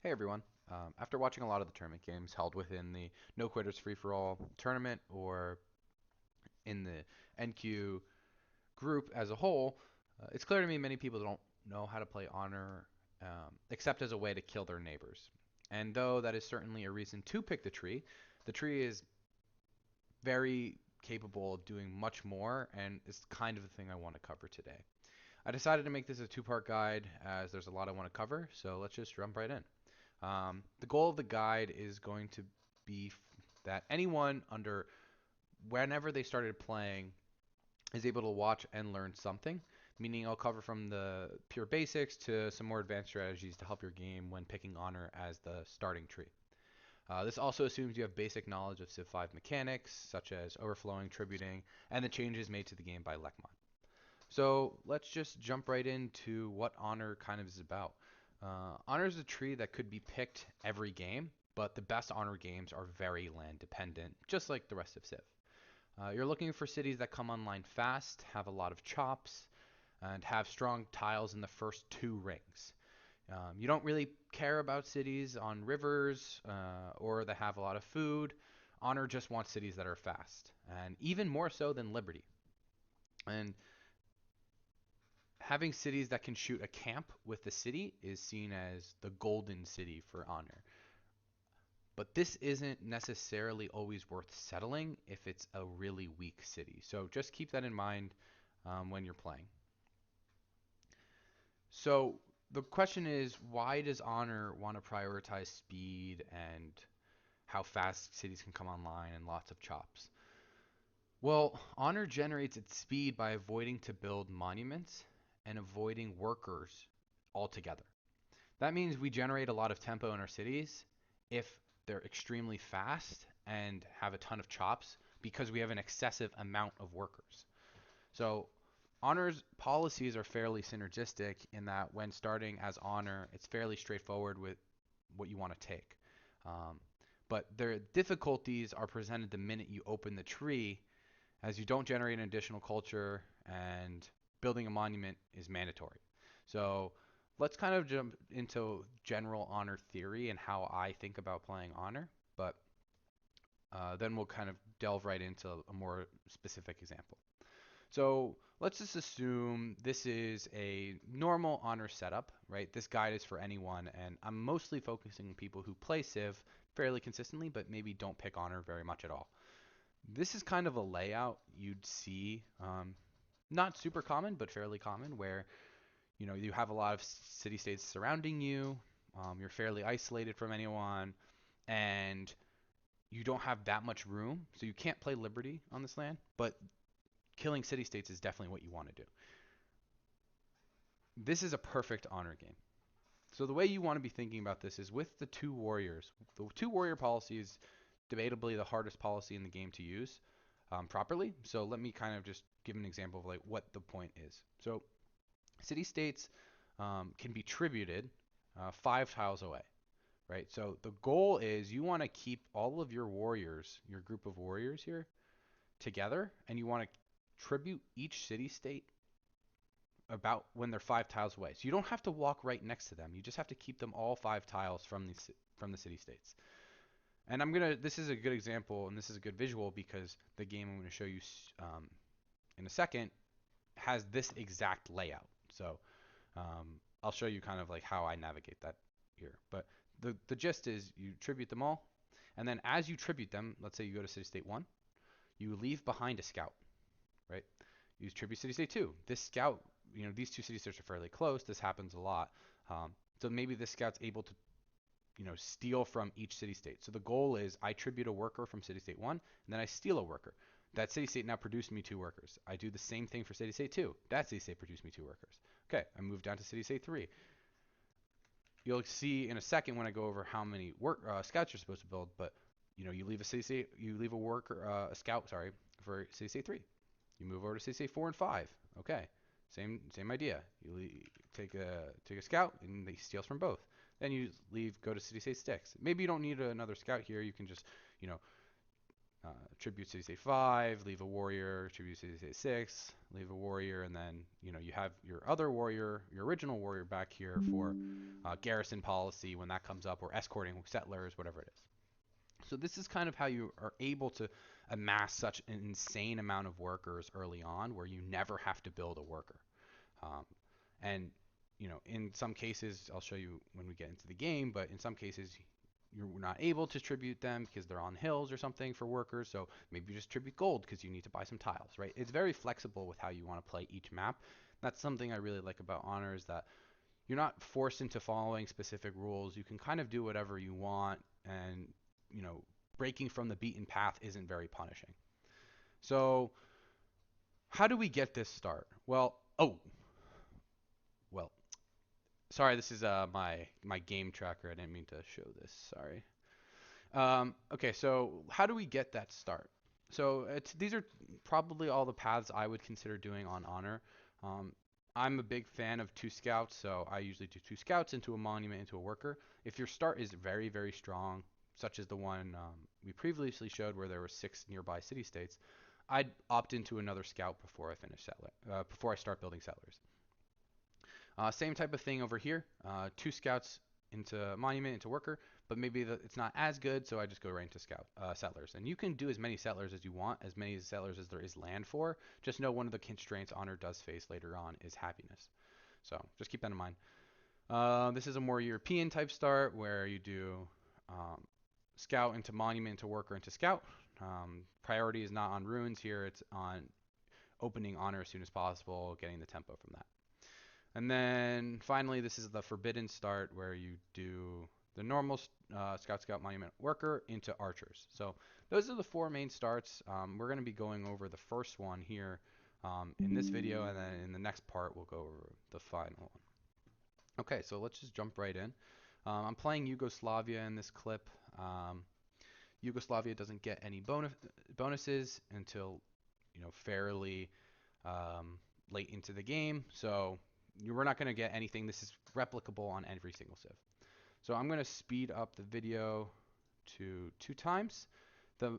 Hey everyone. After watching a lot of the tournament games held within the No Quitters Free for All tournament or in the NQ group as a whole, it's clear to me many people don't know how to play Honor except as a way to kill their neighbors. And though that is certainly a reason to pick the tree is very capable of doing much more and is kind of the thing I want to cover today. I decided to make this a two-part guide as there's a lot I want to cover, so let's just jump right in. The goal of the guide is going to be that anyone under whenever they started playing is able to watch and learn something. Meaning, I'll cover from the pure basics to some more advanced strategies to help your game when picking Honor as the starting tree. This also assumes you have basic knowledge of Civ 5 mechanics, such as overflowing, tributing, and the changes made to the game by Lekmod. So let's just jump right into what Honor kind of is about. Honor is a tree that could be picked every game, but the best Honor games are very land dependent, just like the rest of Civ. You're looking for cities that come online fast, have a lot of chops, and have strong tiles in the first two rings. You don't really care about cities on rivers or that have a lot of food. Honor just wants cities that are fast, and even more so than Liberty. And having cities that can shoot a camp with the city is seen as the golden city for Honor. But this isn't necessarily always worth settling if it's a really weak city. So just keep that in mind when you're playing. So the question is, why does Honor want to prioritize speed and how fast cities can come online and lots of chops? Well, Honor generates its speed by avoiding to build monuments and avoiding workers altogether. That means we generate a lot of tempo in our cities if they're extremely fast and have a ton of chops because we have an excessive amount of workers. So Honor's policies are fairly synergistic in that when starting as Honor, it's fairly straightforward with what you want to take. Um, but their difficulties are presented the minute you open the tree, as you don't generate an additional culture and building a monument is mandatory. So let's kind of jump into general Honor theory and how I think about playing Honor, but then we'll kind of delve right into a more specific example. So let's just assume this is a normal Honor setup, right? This guide is for anyone, and I'm mostly focusing on people who play Civ fairly consistently, but maybe don't pick Honor very much at all. This is kind of a layout you'd see, not super common, but fairly common, where you have a lot of city states surrounding you. You're fairly isolated from anyone, and you don't have that much room, so you can't play Liberty on this land. But killing city states is definitely what you want to do. This is a perfect Honor game. So the way you want to be thinking about this is with the two warriors. The two warrior policy is debatably the hardest policy in the game to use properly. So let me kind of just give an example of like what the point is. So city states can be tributed 5 tiles away, right? So the goal is you want to keep all of your warriors, your group of warriors here, together, and you want to tribute each city state about when they're 5 tiles away. So you don't have to walk right next to them. You just have to keep them all 5 tiles from the city states. And this is a good example, and this is a good visual because the game I'm going to show you in a second has this exact layout. So I'll show you kind of like how I navigate that here. But the gist is you tribute them all, and then as you tribute them, let's say you go to city state 1, you leave behind a scout, right? You tribute city state 2. This scout, these two city states are fairly close. This happens a lot. So maybe this scout's able to steal from each city state. So the goal is I tribute a worker from city state 1, and then I steal a worker. That city state now produced me 2 workers. I do the same thing for city state 2. That city state produced me 2 workers. Okay, I move down to city state 3. You'll see in a second when I go over how many scouts you're supposed to build, but you leave a city state, you leave a worker, a scout, sorry, for city state 3. You move over to city state 4 and 5. Okay, same idea. You take a scout and he steals from both. Then you go to city state 6. Maybe you don't need another scout here. You can just, you know, tribute city state 5, leave a warrior, tribute city state 6, leave a warrior, and then you have your other warrior, your original warrior back here for garrison policy when that comes up, or escorting settlers, whatever it is. So this is kind of how you are able to amass such an insane amount of workers early on, where you never have to build a worker. Um, and in some cases, I'll show you when we get into the game, but in some cases, you're not able to tribute them because they're on hills or something for workers. So maybe you just tribute gold because you need to buy some tiles, right? It's very flexible with how you want to play each map. That's something I really like about Honor, is that you're not forced into following specific rules. You can kind of do whatever you want, and you know, breaking from the beaten path isn't very punishing. So how do we get this start? Well, sorry, this is my game tracker. I didn't mean to show this. Sorry. Okay, so how do we get that start? So these are probably all the paths I would consider doing on Honor. Um, I'm a big fan of two scouts, so I usually do two scouts into a monument into a worker. If your start is very, very strong, such as the one we previously showed where there were 6 nearby city states, I'd opt into another scout before I finish before I start building settlers. Same type of thing over here. Two scouts into monument into worker, but maybe it's not as good, so I just go right into scout settlers. And you can do as many settlers as you want, as many settlers as there is land for. Just know one of the constraints Honor does face later on is happiness. So just keep that in mind. This is a more European type start where you do scout into monument into worker into scout. Priority is not on ruins here; it's on opening Honor as soon as possible, getting the tempo from that. And then finally, this is the forbidden start where you do the normal Scout Monument Worker into Archers. So those are the 4 main starts. We're going to be going over the first one here in this video, and then in the next part, we'll go over the final one. Okay, so let's just jump right in. I'm playing Yugoslavia in this clip. Yugoslavia doesn't get any bonuses until fairly late into the game, so we're not going to get anything. This is replicable on every single civ. So I'm going to speed up the video to 2 times. The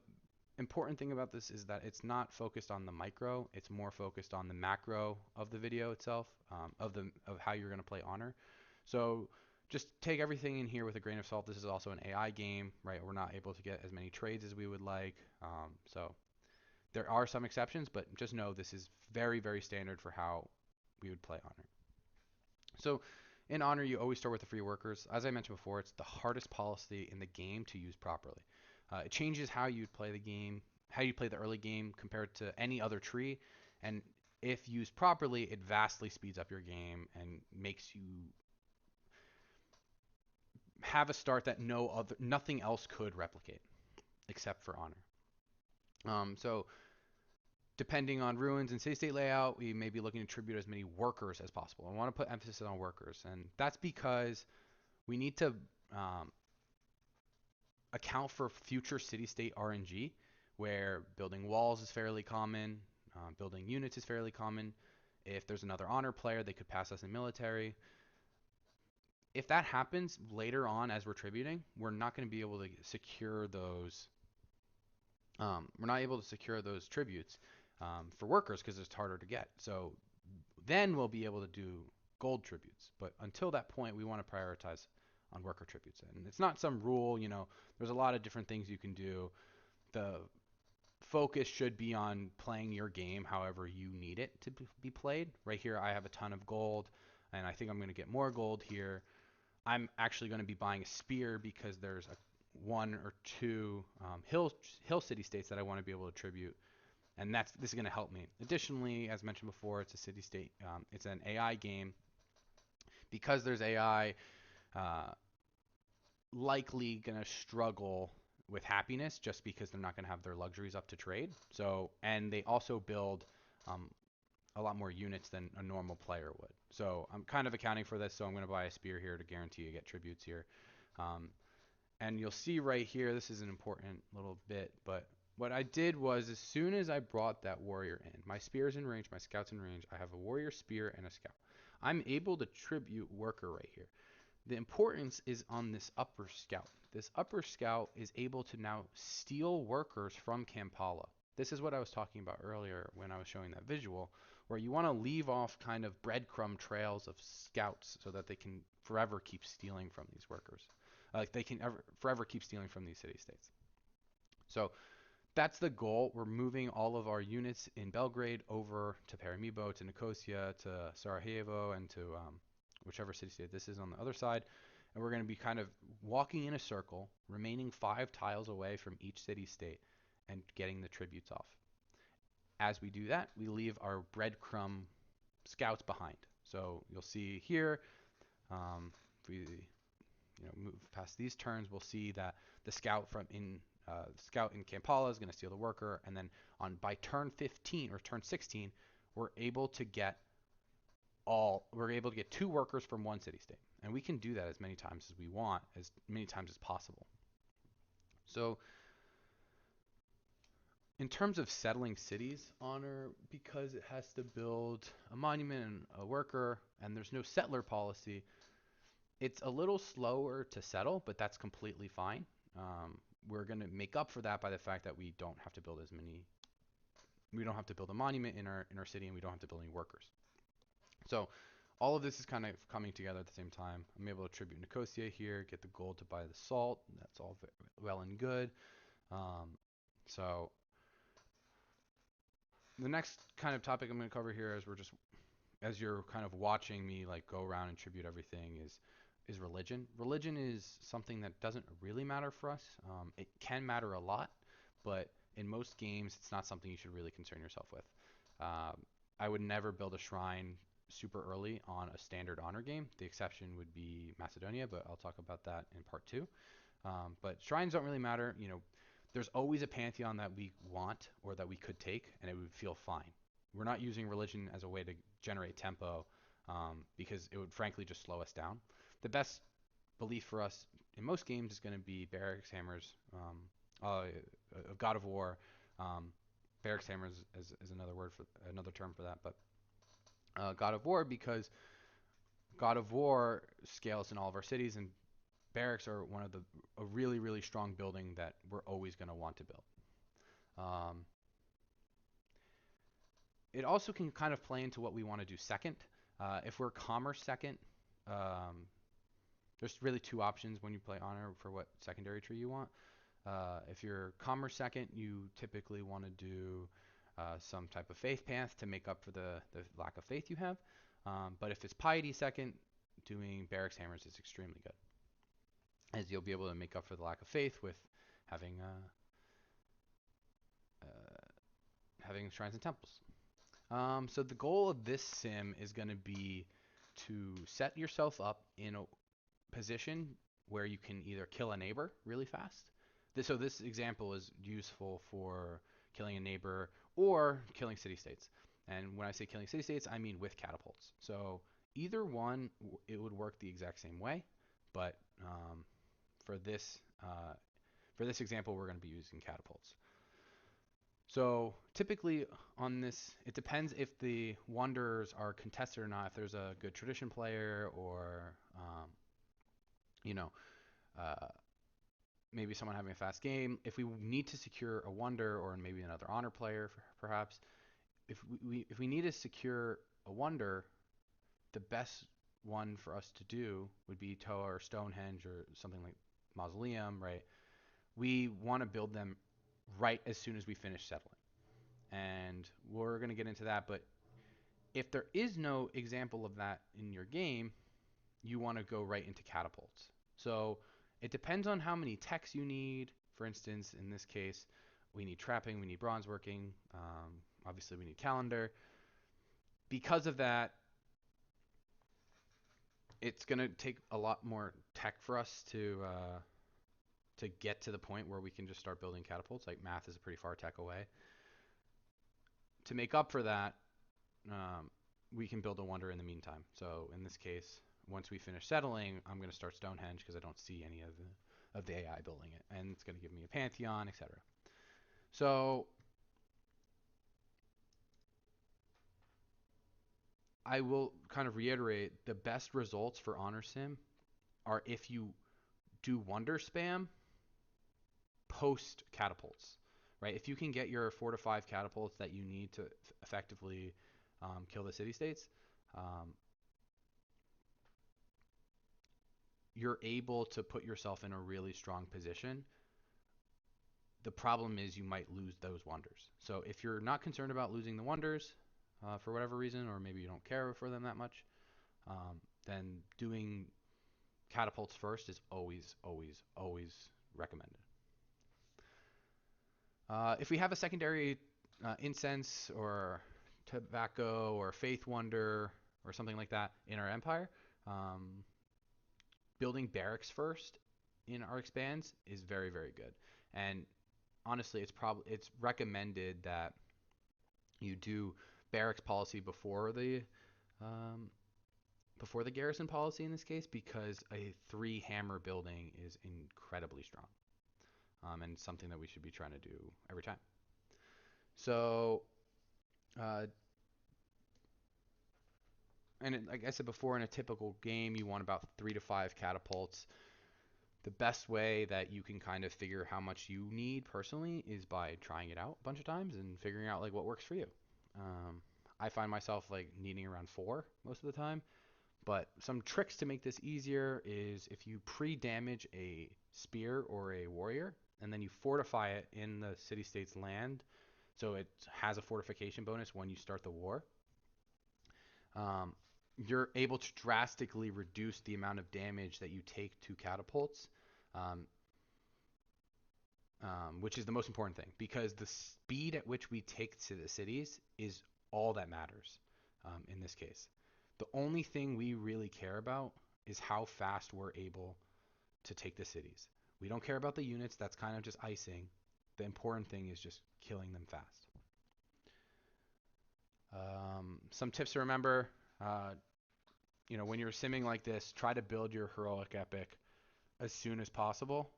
important thing about this is that it's not focused on the micro, it's more focused on the macro of the video itself, of how you're going to play Honor. So just take everything in here with a grain of salt. This is also an AI game, right? We're not able to get as many trades as we would like. So there are some exceptions, but just know this is very, very standard for how we would play Honor. So in Honor, you always start with the free workers. As I mentioned before, it's the hardest policy in the game to use properly. It changes how you play the game, how you play the early game compared to any other tree, and if used properly, it vastly speeds up your game and makes you have a start that nothing else could replicate except for Honor. So depending on ruins and city-state layout, we may be looking to tribute as many workers as possible. I want to put emphasis on workers, and that's because we need to account for future city-state RNG, where building walls is fairly common, building units is fairly common. If there's another Honor player, they could pass us in military. If that happens later on as we're tributing, we're not going to be able to secure those. We're not able to secure those tributes for workers because it's harder to get. So then we'll be able to do gold tributes. But until that point, we want to prioritize on worker tributes. And it's not some rule, there's a lot of different things you can do. The focus should be on playing your game however you need it to be played. Right here, I have a ton of gold, and I think I'm going to get more gold here. I'm actually going to be buying a spear because there's 1 or 2 hill city states that I want to be able to tribute, and this is going to help me. Additionally, as mentioned before, it's a city state. It's an AI game. Because there's AI, likely going to struggle with happiness just because they're not going to have their luxuries up to trade. So, and they also build a lot more units than a normal player would. So I'm kind of accounting for this. So I'm going to buy a spear here to guarantee you get tributes here. And you'll see right here, this is an important little bit, but what I did was as soon as I brought that warrior in, my spear's in range, my scout's in range, I have a warrior, spear, and a scout. I'm able to tribute worker right here. The importance is on this upper scout. This upper scout is able to now steal workers from Kampala. This is what I was talking about earlier when I was showing that visual, where you want to leave off kind of breadcrumb trails of scouts so that they can forever keep stealing from these workers. Like they can forever keep stealing from these city states. So that's the goal. We're moving all of our units in Belgrade over to Paramaribo, to Nicosia, to Sarajevo, and to whichever city state this is on the other side. And we're going to be kind of walking in a circle, remaining 5 tiles away from each city state and getting the tributes off. As we do that, we leave our breadcrumb scouts behind. So you'll see here, if we move past these turns, we'll see that the scout in Kampala is going to steal the worker, and then by turn 15 or turn 16, we're able to get 2 workers from one city state, and we can do that as many times as we want, as many times as possible. So in terms of settling cities, Honor, because it has to build a monument and a worker, and there's no settler policy, it's a little slower to settle, but that's completely fine. We're going to make up for that by the fact that we don't have to build a monument in our city, and we don't have to build any workers. So all of this is kind of coming together at the same time. I'm able to tribute Nicosia here, get the gold to buy the salt. That's all well and good. So the next kind of topic I'm going to cover here, as you're kind of watching me like go around and tribute everything, is religion. Religion is something that doesn't really matter for us. It can matter a lot, but in most games, it's not something you should really concern yourself with. Um, I would never build a shrine super early on a standard honor game. The exception would be Macedonia, but I'll talk about that in part 2. But shrines don't really matter. There's always a pantheon that we want or that we could take, and it would feel fine. We're not using religion as a way to generate tempo, because it would frankly just slow us down. The best belief for us in most games is going to be barracks hammers, God of War. Barracks hammers is another term for that, but God of War, because God of War scales in all of our cities, and barracks are a really really strong building that we're always going to want to build. Um, it also can kind of play into what we want to do second. If we're commerce second, um, there's really 2 options when you play honor for what secondary tree you want. If you're commerce second, you typically want to do some type of faith path to make up for the lack of faith you have. But if it's piety second, doing barracks hammers is extremely good, as you'll be able to make up for the lack of faith with having having shrines and temples. So the goal of this sim is going to be to set yourself up in a position where you can either kill a neighbor really fast. So this example is useful for killing a neighbor or killing city-states. And when I say killing city-states, I mean with catapults. So either one, it would work the exact same way, but for this example, we're going to be using catapults. So typically on this, it depends if the Wanderers are contested or not. If there's a good tradition player, or you know, uh, maybe someone having a fast game. If we need to secure a wonder, or maybe another honor player, perhaps, if we need to secure a wonder, the best one for us to do would be Toa or Stonehenge or something like Mausoleum, right? We want to build them right as soon as we finish settling. And we're going to get into that, but if there is no example of that in your game, you want to go right into catapults. So it depends on how many techs you need. For instance, in this case, we need trapping, we need bronze working, obviously we need calendar. Because of that, it's going to take a lot more tech for us to get to the point where we can just start building catapults. Like math is a pretty far tech away. To make up for that, we can build a wonder in the meantime. So in this case, once we finish settling, I'm going to start Stonehenge because I don't see any of the AI building it, and it's going to give me a pantheon, etc. So I will kind of reiterate, the best results for Honor Sim are if you do wonder spam post catapults, right? If you can get your 4 to 5 catapults that you need to effectively kill the city states, um, you're able to put yourself in a really strong position. The problem is you might lose those wonders. So if you're not concerned about losing the wonders for whatever reason, or maybe you don't care for them that much, then doing catapults first is always, always, always recommended. If we have a secondary incense or tobacco or faith wonder or something like that in our empire, um, building barracks first in our expands is very, very good. And honestly, it's recommended that you do barracks policy um, before the garrison policy in this case, because a 3 hammer building is incredibly strong, and something that we should be trying to do every time. So, uh, like I said before, in a typical game, you want about 3 to 5 catapults. The best way that you can kind of figure how much you need personally is by trying it out a bunch of times and figuring out like what works for you. Um, I find myself like needing around 4 most of the time. But some tricks to make this easier is if you pre-damage a spear or a warrior, and then you fortify it in the city-state's land, so it has a fortification bonus when you start the war. Um, you're able to drastically reduce the amount of damage that you take to catapults, um, which is the most important thing because the speed at which we take to the cities is all that matters in this case. The only thing we really care about is how fast we're able to take the cities. We don't care about the units, that's kind of just icing. The important thing is just killing them fast. Some tips to remember, uh, when you're simming like this, try to build your heroic epic as soon as possible.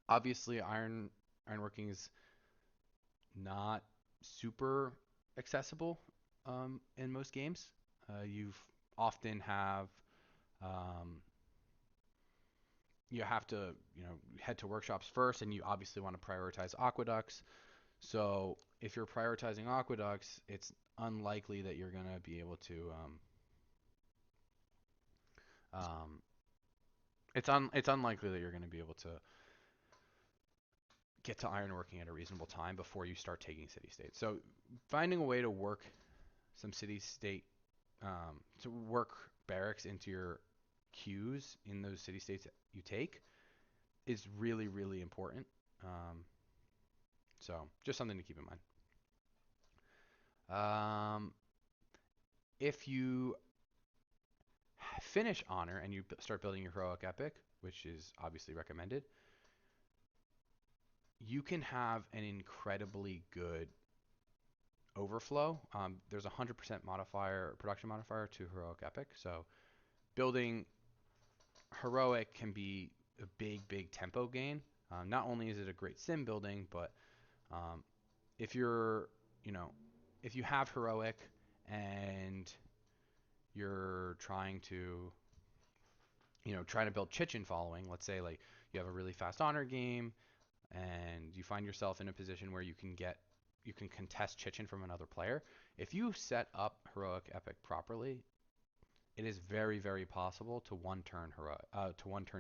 Obviously, ironworking is not super accessible in most games. You often um, have to head to workshops first, and you obviously want to prioritize aqueducts. So if you're prioritizing aqueducts, it's unlikely that you're going to be able to um, it's unlikely that you're going to be able to get to ironworking at a reasonable time before you start taking city states. So finding a way to work some city state to work barracks into your queues in those city states that you take is really, really important. Um, so just something to keep in mind. If you finish honor and you start building your heroic epic, which is obviously recommended, you can have an incredibly good overflow. There's a 100% production modifier to heroic epic, so building heroic can be a big, big tempo gain. Not only is it a great sim building, but um, if you're, you know, if you have heroic and you're trying to build Chichen following, let's say like you have a really fast honor game and you find yourself in a position where you can contest Chichen from another player. If you set up heroic epic properly, it is very, very possible to one turn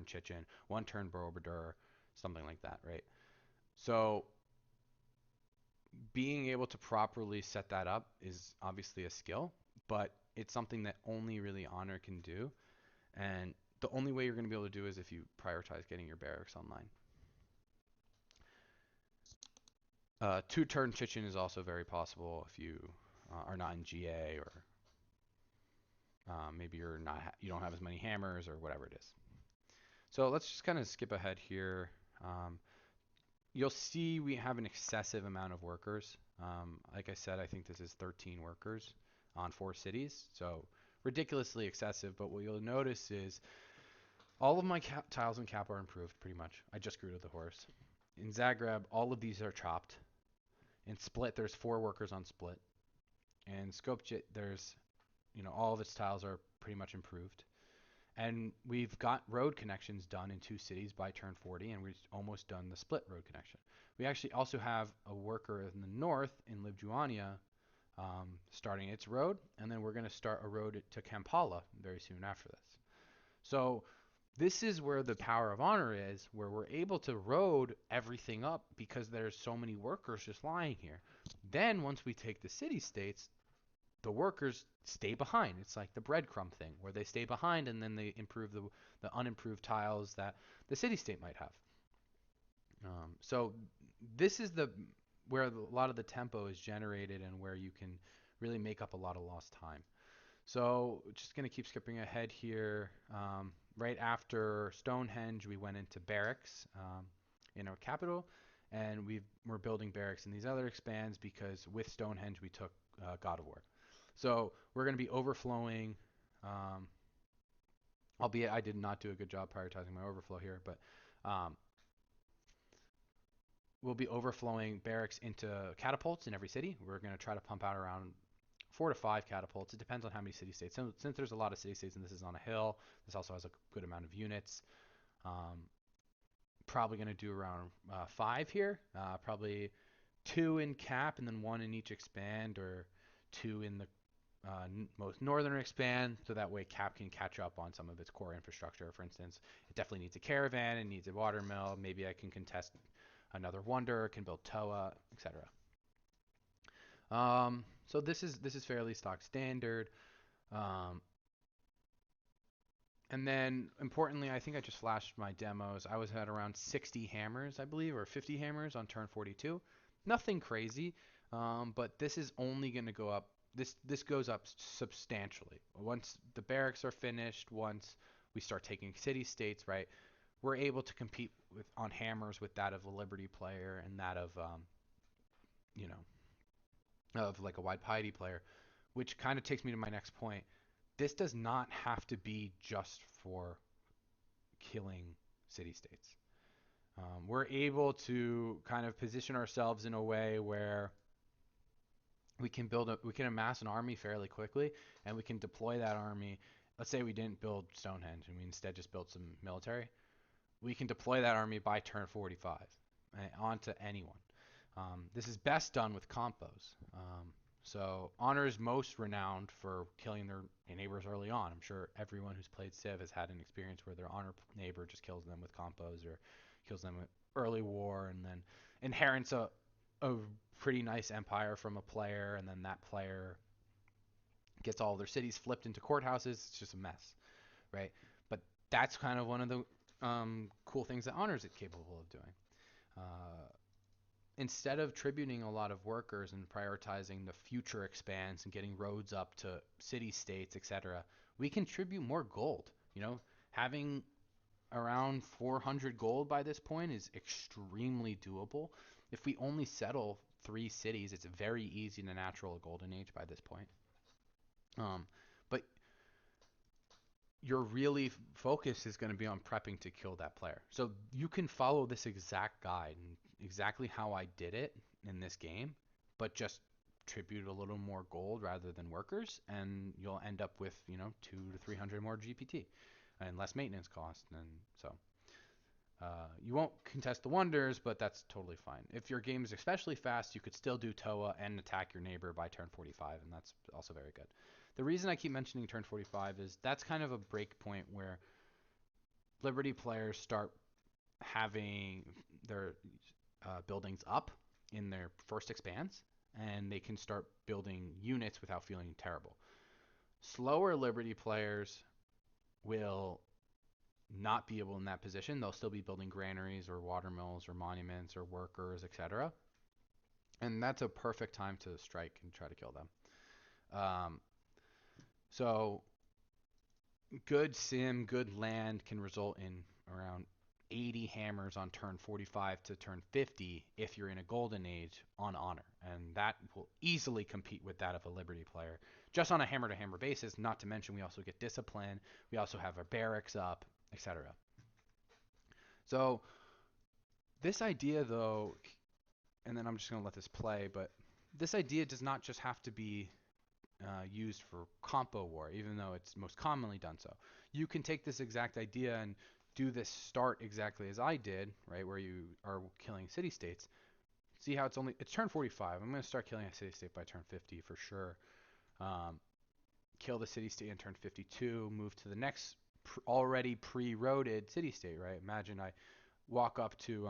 Chichen, 1 turn Borobudur, something like that, right? So being able to properly set that up is obviously a skill, but it's something that only really Honor can do. And the only way you're going to be able to do is if you prioritize getting your barracks online. 2 turn Chichen is also very possible if you are not in GA or maybe you don't have as many hammers or whatever it is. So let's just kind of skip ahead here. You'll see we have an excessive amount of workers. Like I said, I think this is 13 workers on 4 cities, so ridiculously excessive. But what you'll notice is all of my tiles in Cap are improved pretty much. I just grew to the horse. In Zagreb, all of these are chopped. In Split, there's 4 workers on Split. And Skopje, there's all of its tiles are pretty much improved. And we've got road connections done in 2 cities by turn 40, and we've almost done the split road connection. We actually also have a worker in the north in Libjuania starting its road, and then we're going to start a road to Kampala very soon after this. So this is where the power of honor is, where we're able to road everything up because there's so many workers just lying here. Then once we take the city states, the workers stay behind. It's like the breadcrumb thing, where they stay behind and then they improve the unimproved tiles that the city state might have. So this is the where a lot of the tempo is generated and where you can really make up a lot of lost time. So just going to keep skipping ahead here. Right after Stonehenge, we went into barracks in our capital, and we're building barracks in these other expands because with Stonehenge we took God of War. So we're going to be overflowing, um, albeit I did not do a good job prioritizing my overflow here, but um, we'll be overflowing barracks into catapults in every city. We're going to try to pump out around 4 to 5 catapults. It depends on how many city states. So, since there's a lot of city states and this is on a hill, this also has a good amount of units. Um, Probably going to do around 5 here. Probably 2 in cap and then 1 in each expand, or 2 in the most northern expand, so that way cap can catch up on some of its core infrastructure. For instance, it definitely needs a caravan, it needs a water mill. Maybe I can contest another wonder, can build Toa, etc. So this is fairly stock standard. Um, and then importantly, I think I just flashed my demos. I was at around 60 hammers, I believe, or 50 hammers on turn 42. Nothing crazy, but this is only going to go up. This goes up substantially once the barracks are finished. Once we start taking city states, right? We're able to compete with on hammers with that of a Liberty player and that of you know of like a wide piety player, which kind of takes me to my next point. This does not have to be just for killing city states. We're able to kind of position ourselves in a way where we can amass an army fairly quickly, and we can deploy that army. Let's say we didn't build Stonehenge and we instead just built some military. We can deploy that army by turn 45 onto anyone. This is best done with compos. So Honor is most renowned for killing their neighbors early on. I'm sure everyone who's played Civ has had an experience where their Honor neighbor just kills them with compos or kills them with early war and then inherits a pretty nice empire from a player, and then that player gets all their cities flipped into courthouses. It's just a mess, right? But that's kind of one of the cool things that Honor is capable of doing. Uh, Instead of tributing a lot of workers and prioritizing the future expanse and getting roads up to city states, etc., we contribute more gold. Having around 400 gold by this point is extremely doable. If we only settle 3 cities, it's very easy to natural a golden age by this point. But your really focus is going to be on prepping to kill that player. So you can follow this exact guide and exactly how I did it in this game, but just tribute a little more gold rather than workers, and you'll end up with 2 to 300 more GPT and less maintenance cost. And so you won't contest the wonders, but that's totally fine. If your game is especially fast, you could still do Toa and attack your neighbor by turn 45, and that's also very good. The reason I keep mentioning turn 45 is that's kind of a break point where Liberty players start having their buildings up in their first expanse, and they can start building units without feeling terrible. Slower Liberty players will not be able in that position. They'll still be building granaries or water mills or monuments or workers, etc. And that's a perfect time to strike and try to kill them. So good sim, good land can result in around 80 hammers on turn 45 to turn 50 if you're in a golden age on honor, and that will easily compete with that of a Liberty player just on a hammer to hammer basis. Not to mention we also get discipline, we also have our barracks up, etc. So this idea though, and then I'm just going to let this play, but this idea does not just have to be used for compo war, even though it's most commonly done so. You can take this exact idea and do this start exactly as I did, right, where you are killing city states. See how it's turn 45. I'm going to start killing a city state by turn 50 for sure. Um, Kill the city state in turn 52. Move to the next already pre-roaded city state, right? Imagine I walk up to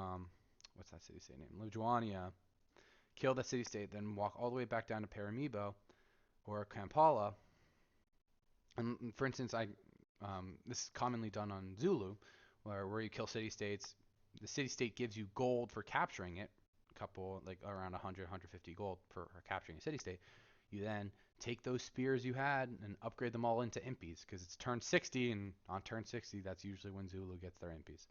what's that city state name? Lujuania. Kill that city state, then walk all the way back down to Paramibo or Kampala. And for instance, this is commonly done on Zulu, where you kill city states. The city state gives you gold for capturing it, a couple like around 100, 150 gold for capturing a city state. You then take those spears you had and upgrade them all into impies because it's turn 60, and on turn 60, that's usually when Zulu gets their impies.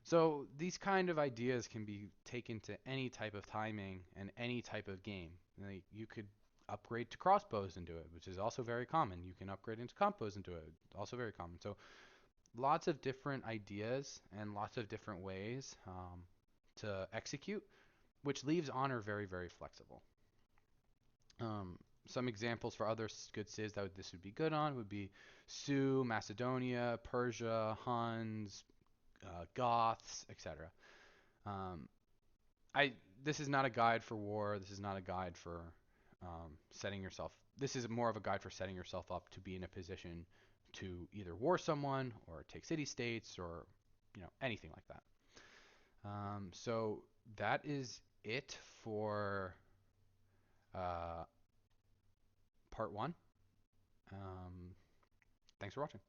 So these kind of ideas can be taken to any type of timing and any type of game. Like you could upgrade to crossbows into it, which is also very common. You can upgrade into compos into it, also very common. So lots of different ideas and lots of different ways to execute, which leaves honor very, very flexible. Um, some examples for other good cities that this would be good on would be Sioux, Macedonia, Persia, Huns, Goths, etc. Um, I This is not a guide for war. This is not a guide for setting yourself. This is more of a guide for setting yourself up to be in a position to either war someone or take city states or anything like that. So that is it for uh, part one. Um, Thanks for watching.